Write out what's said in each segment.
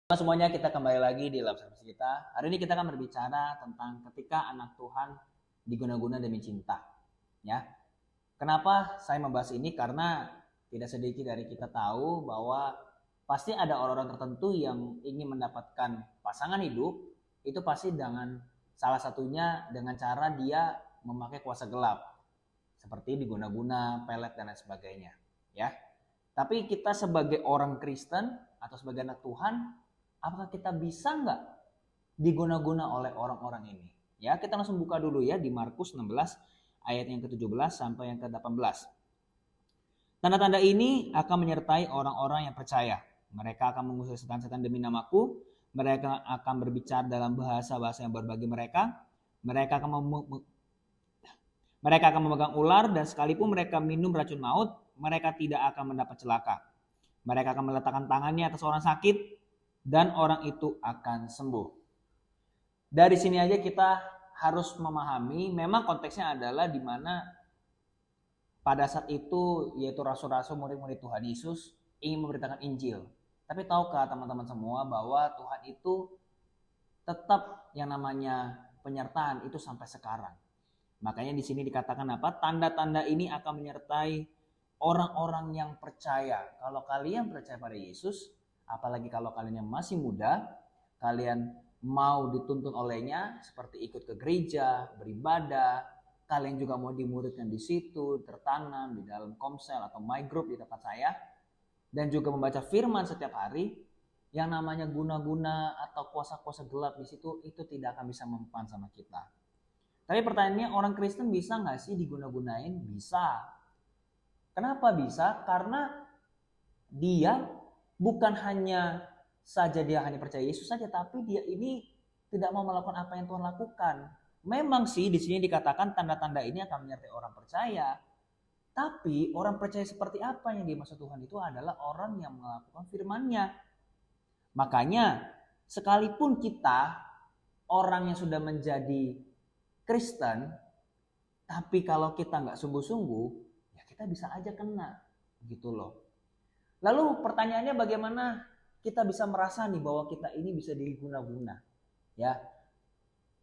Halo semuanya, kita kembali lagi di Lab Service kita. Hari ini kita akan berbicara tentang ketika anak Tuhan diguna-guna demi cinta. Ya, kenapa saya membahas ini? Karena tidak sedikit dari kita tahu bahwa pasti ada orang-orang tertentu yang ingin mendapatkan pasangan hidup. Itu pasti dengan salah satunya dengan cara dia memakai kuasa gelap, seperti diguna-guna, pelet dan lain sebagainya. Ya, tapi kita sebagai orang Kristen atau sebagai anak Tuhan, apakah kita bisa nggak diguna-guna oleh orang-orang ini? Ya, kita langsung buka dulu ya di Markus 16 ayat yang ke-17 sampai yang ke-18. Tanda-tanda ini akan menyertai orang-orang yang percaya. Mereka akan mengusir setan-setan demi namaku. Mereka akan berbicara dalam bahasa-bahasa yang baru bagi mereka. Mereka akan memegang ular, dan sekalipun mereka minum racun maut, mereka tidak akan mendapat celaka. Mereka akan meletakkan tangannya atas orang sakit, dan orang itu akan sembuh. Dari sini aja kita harus memahami, memang konteksnya adalah di mana pada saat itu yaitu rasul-rasul, murid-murid Tuhan Yesus ingin memberitakan Injil. Tapi tahukah teman-teman semua bahwa Tuhan itu tetap yang namanya penyertaan itu sampai sekarang. Makanya di sini dikatakan apa? Tanda-tanda ini akan menyertai orang-orang yang percaya. Kalau kalian percaya pada Yesus, apalagi kalau kalian yang masih muda, kalian mau dituntun olehnya seperti ikut ke gereja, beribadah, kalian juga mau dimuridkan di situ, tertanam di dalam komsel atau my group di tempat saya, dan juga membaca firman setiap hari, yang namanya guna-guna atau kuasa-kuasa gelap di situ itu tidak akan bisa mempan sama kita. Tapi pertanyaannya, orang Kristen bisa nggak sih diguna-gunain? Bisa. Kenapa bisa? Karena dia bukan hanya saja dia hanya percaya Yesus saja, tapi dia ini tidak mau melakukan apa yang Tuhan lakukan. Memang sih di sini dikatakan tanda-tanda ini akan menyertai orang percaya. Tapi orang percaya seperti apa yang dimaksud Tuhan itu adalah orang yang melakukan firman-Nya. Makanya sekalipun kita orang yang sudah menjadi Kristen, tapi kalau kita nggak sungguh-sungguh, ya kita bisa aja kena, gitu loh. Lalu pertanyaannya, bagaimana kita bisa merasa nih bahwa kita ini bisa diguna-guna? Ya,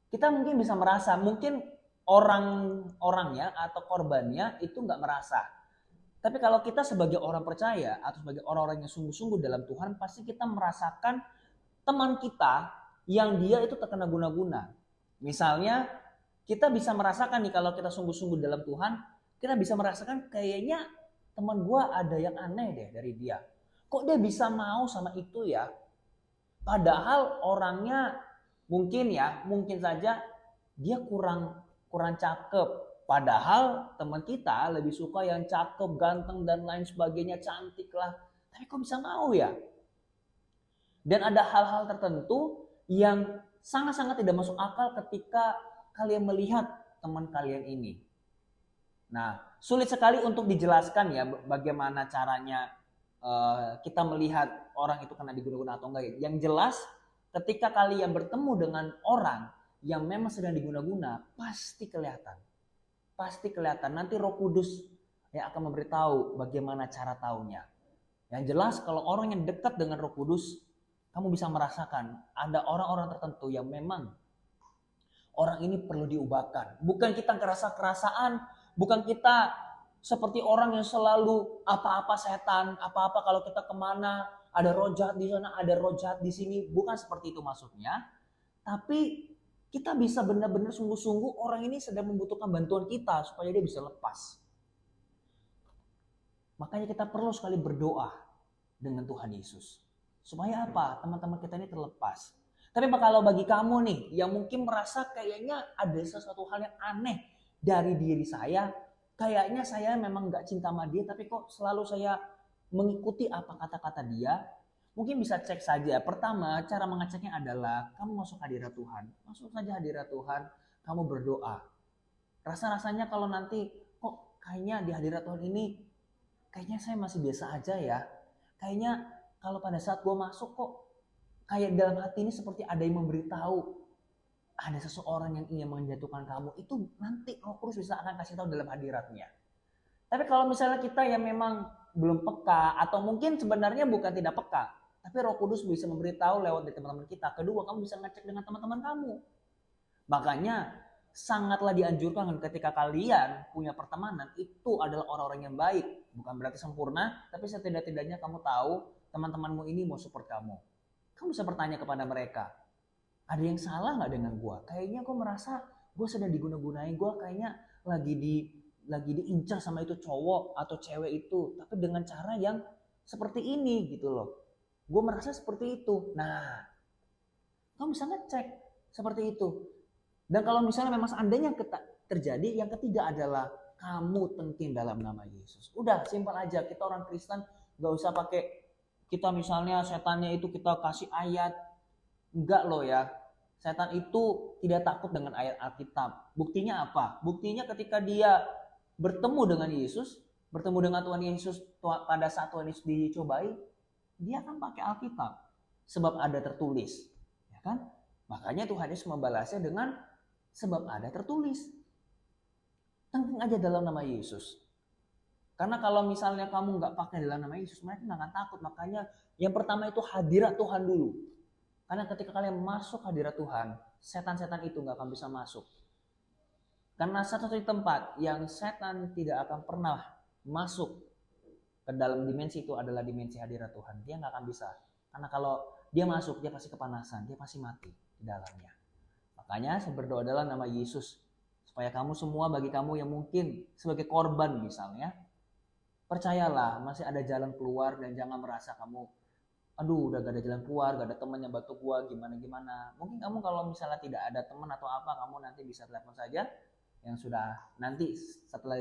kita mungkin bisa merasa, mungkin orang-orangnya atau korbannya itu nggak merasa. Tapi kalau kita sebagai orang percaya atau sebagai orang-orang yang sungguh-sungguh dalam Tuhan, pasti kita merasakan teman kita yang dia itu terkena guna-guna. Misalnya kita bisa merasakan nih, kalau kita sungguh-sungguh dalam Tuhan, kita bisa merasakan kayaknya teman gue ada yang aneh deh dari dia. Kok dia bisa mau sama itu ya? Padahal orangnya mungkin saja dia kurang cakep. Padahal teman kita lebih suka yang cakep, ganteng dan lain sebagainya, cantik lah. Tapi kok bisa mau ya? Dan ada hal-hal tertentu yang sangat-sangat tidak masuk akal ketika kalian melihat teman kalian ini. Nah, sulit sekali untuk dijelaskan ya bagaimana caranya kita melihat orang itu kena diguna-guna atau enggak. Yang jelas ketika kalian bertemu dengan orang yang memang sedang diguna-guna, pasti kelihatan. Pasti kelihatan. Nanti Roh Kudus yang akan memberitahu bagaimana cara taunya. Yang jelas kalau orang yang dekat dengan Roh Kudus, kamu bisa merasakan ada orang-orang tertentu yang memang orang ini perlu diubahkan. Bukan kita kerasa-kerasaan, bukan kita seperti orang yang selalu apa-apa setan, apa-apa kalau kita kemana, ada roh jahat di sana, ada roh jahat di sini. Bukan seperti itu maksudnya. Tapi kita bisa benar-benar sungguh-sungguh orang ini sedang membutuhkan bantuan kita supaya dia bisa lepas. Makanya kita perlu sekali berdoa dengan Tuhan Yesus. Supaya apa? Teman-teman kita ini terlepas. Tapi kalau bagi kamu nih yang mungkin merasa kayaknya ada sesuatu hal yang aneh dari diri saya, kayaknya saya memang gak cinta sama dia, tapi kok selalu saya mengikuti apa kata-kata dia, mungkin bisa cek saja. Pertama, cara mengeceknya adalah kamu masuk hadirat Tuhan. Masuk saja hadirat Tuhan, kamu berdoa. Rasa-rasanya kalau nanti kok kayaknya di hadirat Tuhan ini kayaknya saya masih biasa aja ya. Kayaknya kalau pada saat gue masuk kok kayak dalam hati ini seperti ada yang memberitahu ada seseorang yang ingin menjatuhkan kamu. Itu nanti Roh Kudus bisa akan kasih tahu dalam hadiratnya. Tapi kalau misalnya kita yang memang belum peka, atau mungkin sebenarnya bukan tidak peka, Tapi Roh Kudus bisa memberitahu lewat dari teman-teman kita. Kedua, kamu bisa ngecek dengan teman-teman kamu. Makanya sangatlah dianjurkan ketika kalian punya pertemanan, itu adalah orang-orang yang baik. Bukan berarti sempurna, tapi setidak-tidaknya kamu tahu teman-temanmu ini mau support kamu. Kamu bisa bertanya kepada mereka, ada yang salah nggak dengan gue? Kayaknya gue merasa gue sedang diguna-gunain, gue kayaknya lagi diincar sama itu cowok atau cewek itu, tapi dengan cara yang seperti ini gitu loh. Gue merasa seperti itu. Nah, kamu bisa ngecek seperti itu. Dan kalau misalnya memang seandainya terjadi, yang ketiga adalah kamu tengking dalam nama Yesus. Udah simpel aja, kita orang Kristen gak usah pakai kita misalnya setannya itu kita kasih ayat. Enggak loh ya, setan itu tidak takut dengan ayat Alkitab. Buktinya apa? Buktinya ketika dia bertemu dengan Yesus, bertemu dengan Tuhan Yesus pada saat Tuhan Yesus dicobai, dia akan pakai Alkitab. Sebab ada tertulis, ya kan? Makanya Tuhan Yesus membalasnya dengan sebab ada tertulis. Tengking aja dalam nama Yesus. Karena kalau misalnya kamu nggak pakai dalam nama Yesus, mereka nggak akan takut. Makanya yang pertama itu hadirat Tuhan dulu. Karena ketika kalian masuk hadirat Tuhan, setan-setan itu nggak akan bisa masuk. Karena satu-satunya tempat yang setan tidak akan pernah masuk ke dalam dimensi itu adalah dimensi hadirat Tuhan. Dia nggak akan bisa. Karena kalau dia masuk, dia pasti kepanasan, dia pasti mati di dalamnya. Makanya saya berdoa dalam nama Yesus, supaya kamu semua, bagi kamu yang mungkin sebagai korban misalnya, percayalah masih ada jalan keluar dan jangan merasa kamu, aduh udah gak ada jalan keluar, gak ada teman yang bantu gua, gimana. Mungkin kamu kalau misalnya tidak ada teman atau apa, kamu nanti bisa telepon saja, yang sudah nanti setelah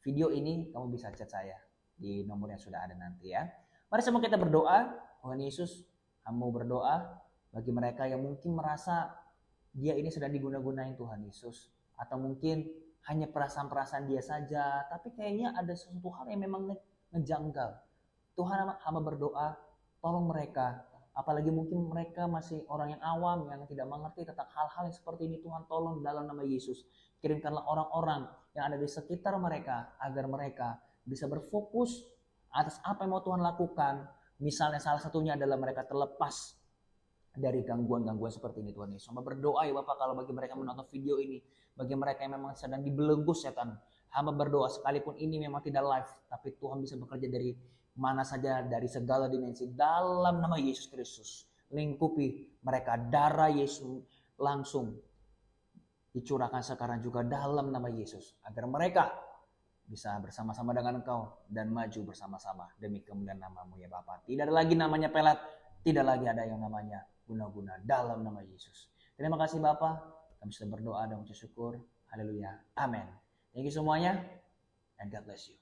video ini kamu bisa chat saya di nomor yang sudah ada nanti ya. Mari semua kita berdoa. Tuhan Yesus, kamu berdoa bagi mereka yang mungkin merasa dia ini sedang diguna-gunain Tuhan Yesus, atau mungkin hanya perasaan-perasaan dia saja, tapi kayaknya ada sesuatu hal yang memang ngejanggal. Tuhan, hamba berdoa, tolong mereka, apalagi mungkin mereka masih orang yang awam, yang tidak mengerti tentang hal-hal yang seperti ini. Tuhan, tolong dalam nama Yesus, kirimkanlah orang-orang yang ada di sekitar mereka, agar mereka bisa berfokus atas apa yang mau Tuhan lakukan. Misalnya salah satunya adalah mereka terlepas dari gangguan-gangguan seperti ini Tuhan Yesus. Hamba berdoa ya Bapak, kalau bagi mereka menonton video ini, bagi mereka yang memang sedang dibelenggu setan, hamba berdoa sekalipun ini memang tidak live, tapi Tuhan bisa bekerja dari mana saja, dari segala dimensi, dalam nama Yesus Kristus. Lingkupi mereka, darah Yesus langsung dicurahkan sekarang juga dalam nama Yesus, agar mereka bisa bersama-sama dengan Engkau dan maju bersama-sama demi kemuliaan nama-Mu ya Bapak. Tidak ada lagi namanya pelet, tidak lagi ada yang namanya guna-guna, dalam nama Yesus. Terima kasih Bapak, kami sudah berdoa dan mengucap syukur. Haleluya. Amin. Thank you semuanya, and God bless you.